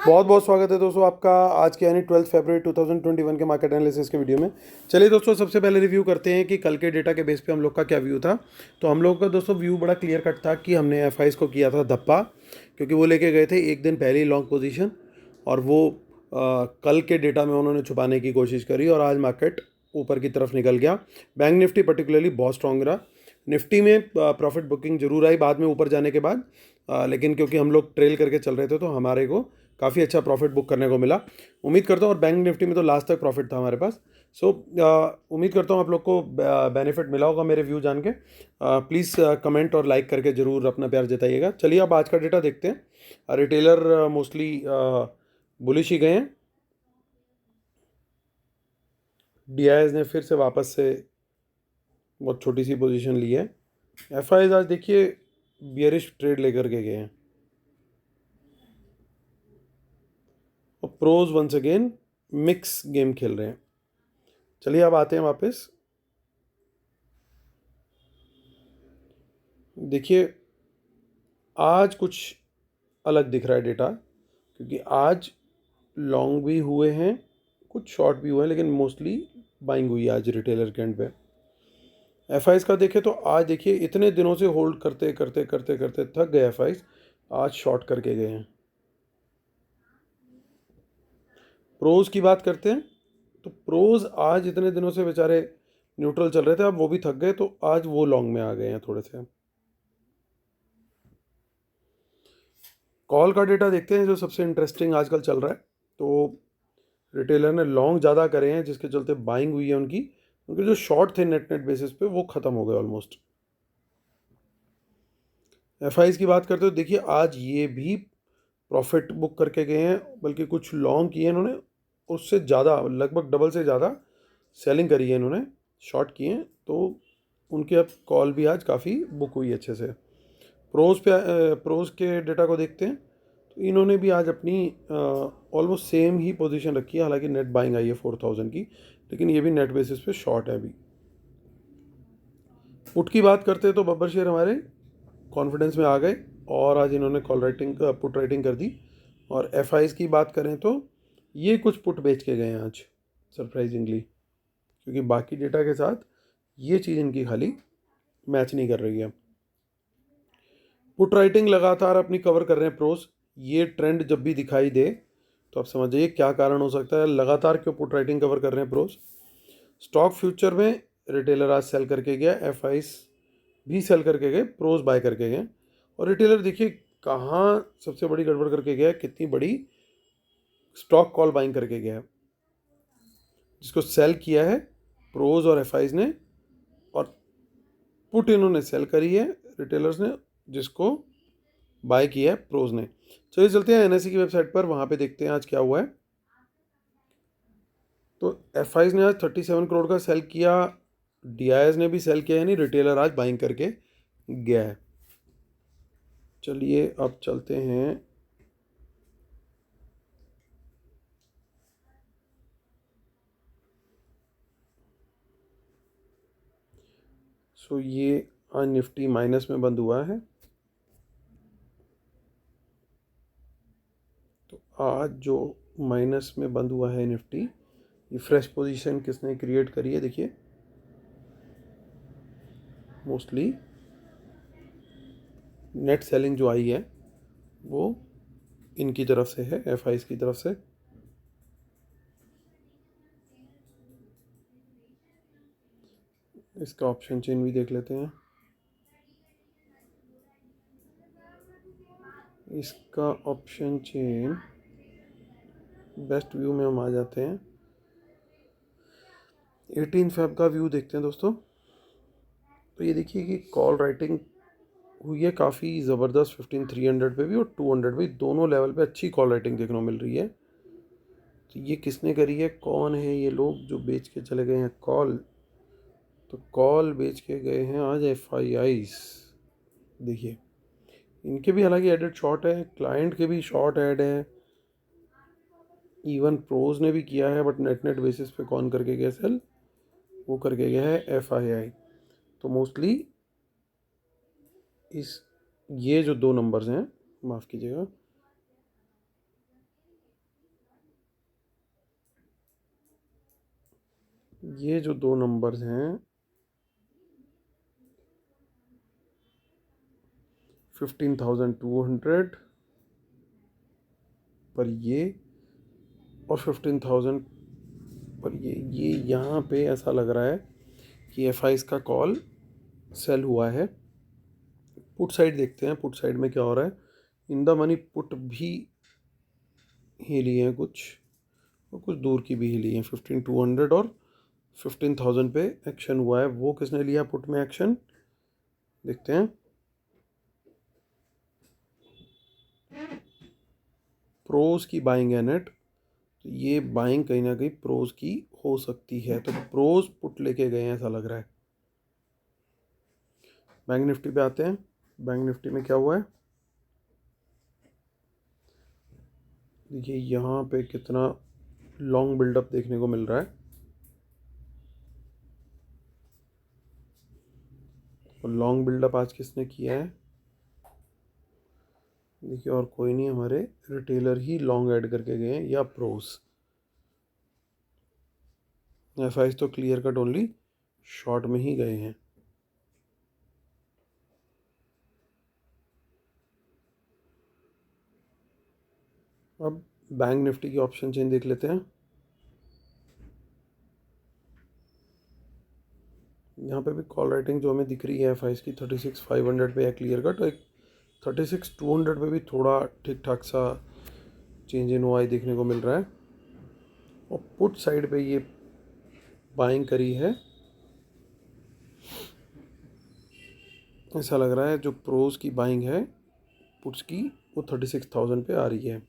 बहुत बहुत स्वागत है दोस्तों आपका आज के यानी 12 फरवरी 2021 के मार्केट एनालिसिस के वीडियो में। चलिए दोस्तों, सबसे पहले रिव्यू करते हैं कि कल के डेटा के बेस पे हम लोग का क्या व्यू था। तो हम लोग का दोस्तों व्यू बड़ा क्लियर कट था कि हमने एफ को किया था धप्पा, क्योंकि वो लेके गए थे एक दिन पहले ही लॉन्ग पोजीशन, और वो कल के डेटा में उन्होंने छुपाने की कोशिश करी और आज मार्केट ऊपर की तरफ निकल गया। बैंक निफ्टी पर्टिकुलरली बहुत स्ट्रांग रहा। निफ्टी में प्रॉफिट बुकिंग जरूर आई बाद में ऊपर जाने के बाद, लेकिन क्योंकि हम लोग ट्रेल करके चल रहे थे तो हमारे को काफ़ी अच्छा प्रॉफिट बुक करने को मिला। उम्मीद करता हूँ, और बैंक निफ्टी में तो लास्ट तक प्रॉफिट था हमारे पास। सो उम्मीद करता हूँ आप लोग को बेनिफिट मिला होगा मेरे व्यू जान के। प्लीज़ कमेंट और लाइक करके ज़रूर अपना प्यार जताइएगा। चलिए अब आज का डेटा देखते हैं। रिटेलर मोस्टली बुलिश ही गए हैं। डीआईएस ने फिर से वापस से बहुत छोटी सी पोजीशन ली है। एफआईज आज देखिए बियरिश ट्रेड लेकर के गए हैं, और pros once again mix game खेल रहे हैं। चलिए अब आते हैं वापस। देखिए आज कुछ अलग दिख रहा है डेटा, क्योंकि आज लॉन्ग भी हुए हैं, कुछ शॉर्ट भी हुए हैं, लेकिन मोस्टली बाइंग हुई है आज रिटेलर के एंड पे। एफ का देखें तो आज देखिए इतने दिनों से होल्ड करते करते करते करते थक गए एफ आज शॉर्ट करके गए हैं। प्रोज की बात करते हैं तो प्रोज आज इतने दिनों से बेचारे न्यूट्रल चल रहे थे, अब वो भी थक गए तो आज वो लॉन्ग में आ गए हैं थोड़े से। कॉल का डेटा देखते हैं जो सबसे इंटरेस्टिंग आजकल चल रहा है। तो रिटेलर ने लॉन्ग ज़्यादा करे हैं जिसके चलते बाइंग हुई है उनकी। उनके जो शॉर्ट थे नेट नेट बेसिस पे वो ख़त्म हो गए ऑलमोस्ट। एफ की बात करते हो, देखिए आज ये भी प्रॉफिट बुक करके गए हैं, बल्कि कुछ लॉन्ग किए इन्होंने, उससे ज़्यादा लगभग डबल से ज़्यादा सेलिंग करी है इन्होंने, शॉर्ट किए हैं। तो उनके अब कॉल भी आज काफ़ी बुक हुई अच्छे से। प्रोज के डेटा को देखते हैं तो इन्होंने भी आज अपनी ऑलमोस्ट सेम ही पोजीशन रखी है। हालांकि नेट बाइंग आई है 4000 की, लेकिन ये भी नेट बेसिस पे शॉर्ट है अभी। पुट की बात करते हैं तो बब्बर शेयर हमारे कॉन्फिडेंस में आ गए और आज इन्होंने कॉल राइटिंग पुट राइटिंग कर दी। और एफ की बात करें तो ये कुछ पुट बेच के गए हैं आज सरप्राइजिंगली, क्योंकि बाकी डेटा के साथ ये चीज़ इनकी खाली मैच नहीं कर रही है। पुट राइटिंग लगातार अपनी कवर कर रहे हैं प्रोस। ये ट्रेंड जब भी दिखाई दे तो आप समझ जाइए क्या कारण हो सकता है, लगातार क्यों पुट राइटिंग कवर कर रहे हैं प्रोस। स्टॉक फ्यूचर में रिटेलर आज सेल करके गया, एफ भी सेल करके गए, प्रोस बाय करके गए। और रिटेलर देखिए कहाँ सबसे बड़ी गड़बड़ करके गया है, कितनी बड़ी स्टॉक कॉल बाइंग करके गया है। जिसको सेल किया है प्रोज और एफ ने, और पुट इन्होंने सेल करी है रिटेलर्स ने, जिसको बाय किया है प्रोज ने। चलिए चलते हैं एनएससी की वेबसाइट पर, वहाँ पे देखते हैं आज क्या हुआ है। तो एफ ने आज 37 करोड़ का सेल किया, डीआईएस ने भी सेल किया, यानी रिटेलर आज बाइंग करके गया है। चलिए अब चलते हैं ये आज निफ्टी माइनस में बंद हुआ है। तो आज जो माइनस में बंद हुआ है निफ्टी, ये फ्रेश पोजीशन किसने क्रिएट करी है देखिए। मोस्टली नेट सेलिंग जो आई है वो इनकी तरफ से है, एफ की तरफ से। इसका ऑप्शन चेन भी देख लेते हैं। इसका ऑप्शन चेन बेस्ट व्यू में हम आ जाते हैं। 18 फेब का व्यू देखते हैं दोस्तों। तो ये देखिए कि कॉल राइटिंग हुई है काफ़ी ज़बरदस्त, 15300 पे भी और 200 पे, दोनों लेवल पे अच्छी कॉल राइटिंग देखने को मिल रही है। तो ये किसने करी है, कौन है ये लोग जो बेच के चले गए हैं कॉल। तो कॉल बेच के गए हैं आज एफ देखिए, इनके भी हालांकि एडेड शॉर्ट है, क्लाइंट के भी शॉर्ट ऐड है, इवन प्रोज ने भी किया है, बट नेट नेट बेसिस पे कौन करके गया सेल, वो करके गया है एफ तो मोस्टली इस ये जो दो नंबर्स हैं, माफ़ कीजिएगा, ये जो दो नंबर्स हैं 15,200 पर ये और 15,000 पर ये यहाँ पे ऐसा लग रहा है कि एफ आई का कॉल सेल हुआ है। पुट साइड देखते हैं, पुट साइड में क्या हो रहा है। इन द मनी पुट भी हिली हैं कुछ, और कुछ दूर की भी हिली हैं। 15,200 और 15,000 पे एक्शन हुआ है। वो किसने लिया पुट में एक्शन, देखते हैं। प्रोज की बाइंग है नेट, तो ये बाइंग कहीं ना कहीं प्रोज की हो सकती है, तो प्रोज पुट लेके गए हैं ऐसा लग रहा है। बैंक निफ्टी पे आते हैं। बैंक निफ्टी में क्या हुआ है, देखिए यहाँ पे कितना लॉन्ग बिल्डअप देखने को मिल रहा है। और लॉन्ग बिल्डअप आज किसने किया है, देखिए और कोई नहीं, हमारे रिटेलर ही लॉन्ग ऐड करके गए हैं या प्रोस। एफ तो क्लियर कट ओनली शॉर्ट में ही गए हैं। अब बैंक निफ्टी की ऑप्शन चेन देख लेते हैं। यहाँ पे भी कॉल राइटिंग जो हमें दिख रही है एफ की 36,500 पे है क्लियर कट, और एक 36,200 पे भी थोड़ा ठीक ठाक सा चेंज इन हुआ देखने को मिल रहा है। और पुट साइड पे ये बाइंग करी है, ऐसा लग रहा है जो प्रोज की बाइंग है पुट्स की वो 36,000 पे आ रही है।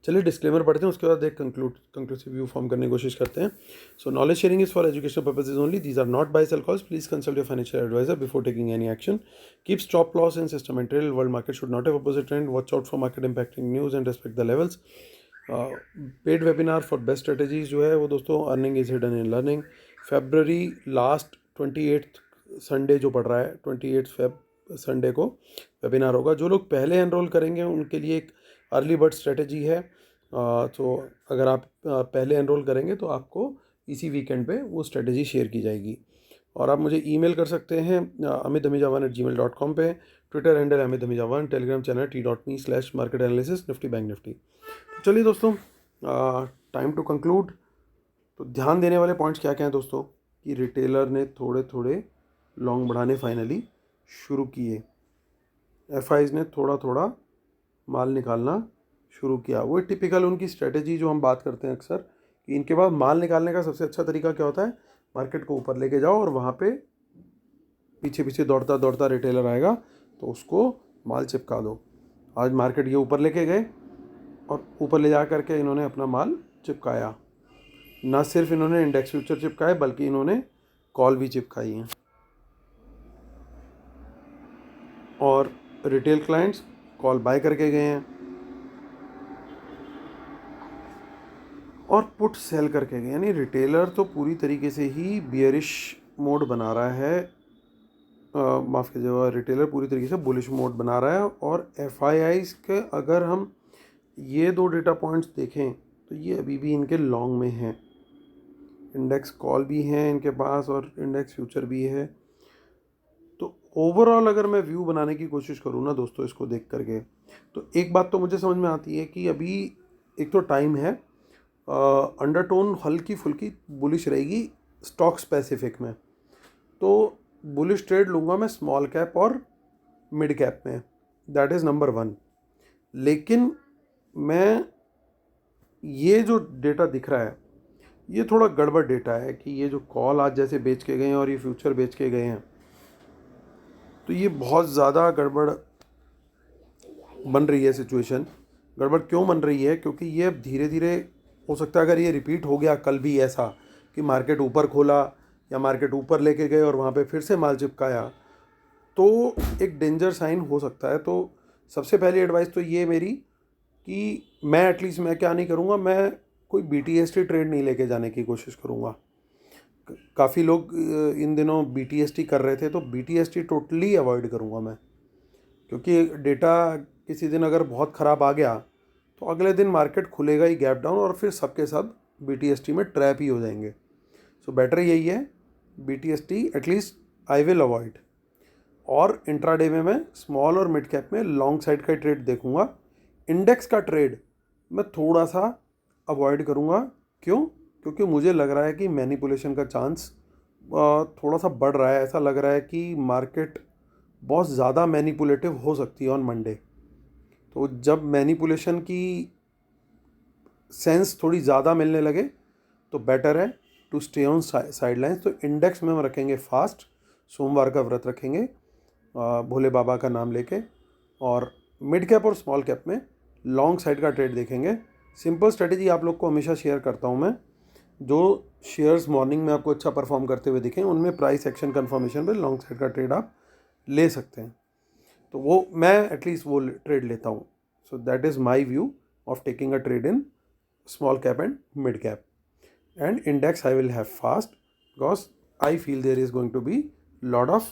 चलिए डिस्क्लेमर पढ़ते हैं, उसके बाद एक कंक्लूसिव व्यू फॉर्म करने की कोशिश करते हैं। So knowledge sharing is for educational purposes only, these are not buy sell calls, please consult your financial advisor before taking any action, keep stop loss in system and trail, world market should not have opposite trend, watch out for market impacting news and respect the levels. Paid webinar for best strategies जो है वो दोस्तों, earning is hidden in learning, February last 28 Sunday जो पड़ रहा है 28 Feb Sunday को webinar होगा। जो लोग पहले एनरोल करेंगे उनके लिए एक अर्ली बर्ड स्ट्रेटेजी है। तो अगर आप पहले एनरोल करेंगे तो आपको इसी वीकेंड पे वो स्ट्रेटेजी शेयर की जाएगी। और आप मुझे ईमेल कर सकते हैं amit.hamijawan@gmail.com पे, Twitter handle amit.hamijawan, Telegram channel t.me/market analysis Nifty bank Nifty. तो चलिए दोस्तों, टाइम टू कंक्लूड। तो ध्यान देने वाले पॉइंट्स क्या क्या हैं दोस्तों, कि रिटेलर ने थोड़े थोड़े लॉन्ग बढ़ाने फाइनली शुरू किए, एफ ने थोड़ा थोड़ा माल निकालना शुरू किया। वो टिपिकल उनकी स्ट्रेटेजी जो हम बात करते हैं अक्सर, कि इनके पास माल निकालने का सबसे अच्छा तरीका क्या होता है, मार्केट को ऊपर लेके जाओ और वहाँ पे पीछे पीछे दौड़ता दौड़ता रिटेलर आएगा तो उसको माल चिपका दो। आज मार्केट ये ऊपर लेके गए और ऊपर ले जा करके इन्होंने अपना माल चिपकाया। ना सिर्फ इन्होंने इंडेक्स फ्यूचर चिपकाए बल्कि इन्होंने कॉल भी चिपकाई हैं। और रिटेल क्लाइंट्स कॉल बाय करके गए हैं और पुट सेल करके गए, यानी रिटेलर तो पूरी तरीके से ही बियरिश मोड बना रहा है, माफ़ कीजिएगा, रिटेलर पूरी तरीके से बुलिश मोड बना रहा है। और एफ के अगर हम ये दो डेटा पॉइंट्स देखें तो ये अभी भी इनके लॉन्ग में हैं, इंडेक्स कॉल भी हैं इनके पास और इंडेक्स फ्यूचर भी है। तो ओवरऑल अगर मैं व्यू बनाने की कोशिश करूँ ना दोस्तों इसको देख करके, तो एक बात तो मुझे समझ में आती है कि अभी एक तो टाइम है, अंडरटोन हल्की फुल्की बुलिश रहेगी स्टॉक स्पेसिफिक में, तो बुलिश ट्रेड लूँगा मैं स्मॉल कैप और मिड कैप में, दैट इज़ नंबर 1। लेकिन मैं ये जो डेटा दिख रहा है ये थोड़ा गड़बड़ डेटा है, कि ये जो कॉल आज जैसे बेच के गए हैं और ये फ्यूचर बेच के गए हैं, तो ये बहुत ज़्यादा गड़बड़ बन रही है सिचुएशन। गड़बड़ क्यों बन रही है, क्योंकि ये अब धीरे धीरे हो सकता है अगर ये रिपीट हो गया कल भी ऐसा कि मार्केट ऊपर खोला या मार्केट ऊपर लेके गए और वहाँ पे फिर से माल चिपकाया, तो एक डेंजर साइन हो सकता है। तो सबसे पहली एडवाइस तो ये मेरी, कि मैं एटलीस्ट मैं क्या नहीं करूँगा, मैं कोई BTST ट्रेड नहीं लेके जाने की कोशिश करूँगा। काफ़ी लोग इन दिनों BTST कर रहे थे, तो BTST टोटली अवॉइड करूँगा मैं। क्योंकि डेटा किसी दिन अगर बहुत ख़राब आ गया तो अगले दिन मार्केट खुलेगा ही गैप डाउन और फिर सबके सब BTST में ट्रैप ही हो जाएंगे। सो बेटर यही है, BTST at least I will avoid. और इंट्राडे में मैं स्मॉल और मिड कैप में लॉन्ग साइड का ट्रेड देखूंगा। इंडेक्स का ट्रेड मैं थोड़ा सा अवॉइड करूंगा। क्यों? क्योंकि मुझे लग रहा है कि मैनिपुलेशन का चांस थोड़ा सा बढ़ रहा है। ऐसा लग रहा है कि मार्केट बहुत ज़्यादा मैनिपुलेटिव हो सकती है ऑन मंडे। तो जब मैनिपुलेशन की सेंस थोड़ी ज़्यादा मिलने लगे तो बेटर है टू स्टे ऑन साइडलाइंस। तो इंडेक्स में हम रखेंगे फास्ट, सोमवार का व्रत रखेंगे भोले बाबा का नाम लेके। और मिड कैप और स्मॉल कैप में लॉन्ग साइड का ट्रेड देखेंगे। सिंपल स्ट्रेटजी आप लोग को हमेशा शेयर करता हूँ मैं। जो शेयर्स मॉर्निंग में आपको अच्छा परफॉर्म करते हुए दिखें उनमें प्राइस एक्शन कन्फर्मेशन पे लॉन्ग साइड का ट्रेड आप ले सकते हैं। तो वो मैं एटलीस्ट वो ट्रेड लेता हूँ। So that is my view of taking a trade in small cap and mid cap. And index I will have fast because I feel there is going to be lot of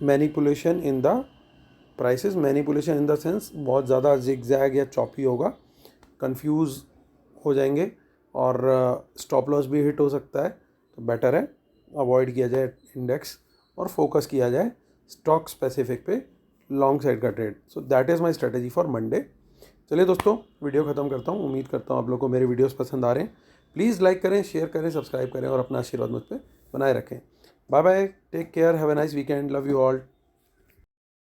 manipulation in the prices. Manipulation in the sense बहुत ज़्यादा zigzag या choppy होगा, confuse हो जाएंगे और stop loss भी hit हो सकता है। तो बेटर है अवॉइड किया जाए इंडेक्स और फोकस किया जाए स्टॉक स्पेसिफिक पे लॉन्ग साइड का trade. So that is my strategy for Monday. चलिए दोस्तों, वीडियो ख़त्म करता हूँ। उम्मीद करता हूँ आप लोगों को मेरे वीडियोस पसंद आ रहे हैं। प्लीज़ लाइक करें, शेयर करें, सब्सक्राइब करें और अपना आशीर्वाद मुझ पर बनाए रखें। Bye bye, take care, have a nice weekend, love you all.